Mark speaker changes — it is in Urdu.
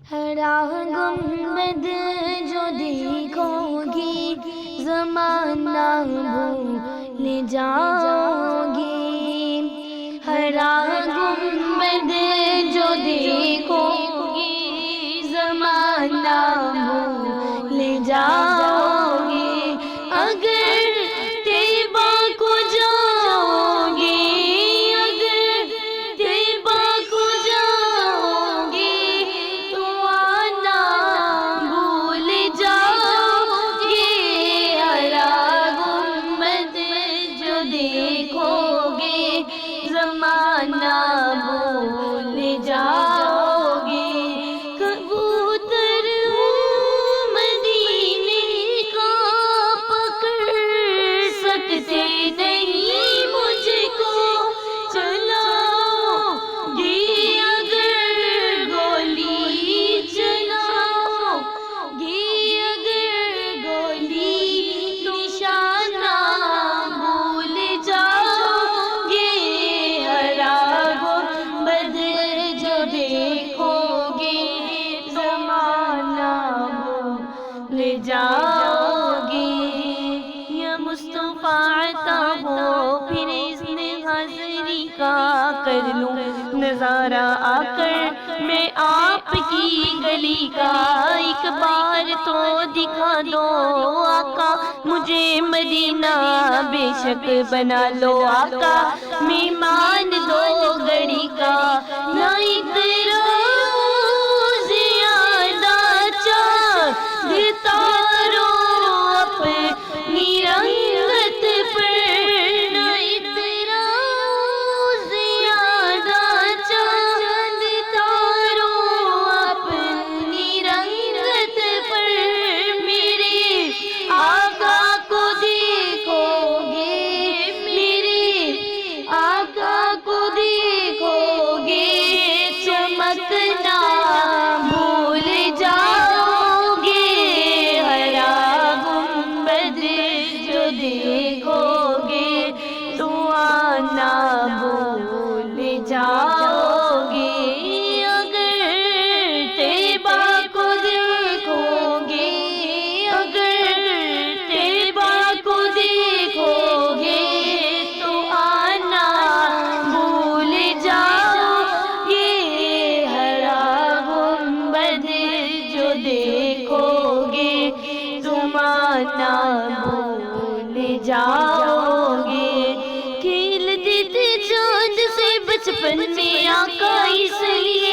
Speaker 1: ہرا گنبد جو دیکھو گی زمانہ بھول جاؤ گی، ہرا گنبد جو دیکھو گی زمانہ بھول جاؤ گی، اگر طیبہ کو جاؤ گی، اگر طیبہ کو جاؤ گی تو آنا بھول جاؤ گی، ہرا گنبد جو دیکھو گے زمانہ بھول جاؤ گے، کبوتر ہوں مدینے کا پکڑ سکتے نہیں مجھ کو، چلاؤ گی اگر گولی، چلاؤ گی اگر گولی نشانہ بھول جاؤ گے، ہرا گنبد جو دیکھو گے زمانہ بھول جاؤ گے، یا مصطفیٰ عطا ہو پھر اذن حضری کا کر لوں نظارہ، آ کر میں آپ کی گلی کا ایک بار تو دکھا دو آقا، مجھے مدینہ بے شک بنا لو آقا، مہمان دو گھڑی کا نہ اعتراض زیادہ چاہتا رو اپنی رنگت پر، نہ اعتراض زیادہ چاہتا رو اپنی رنگت پر، میرے آقا کو دیکھو گے، میرے آقا کو دیکھو گے چمکنا بھول جاؤ گے، ہرا گنبد جو دیکھو گے تو آنا بھول جاؤ گے، اگر طیبہ کو دیکھو گے، اگر طیبہ کو دیکھو گے تو آنا بھول جاؤ گے، ہرا گنبد جو دیکھو گے تم آنا بھول جاؤ گے، کھیلتے تھے چاند سے بچپن میں آقا اس لیے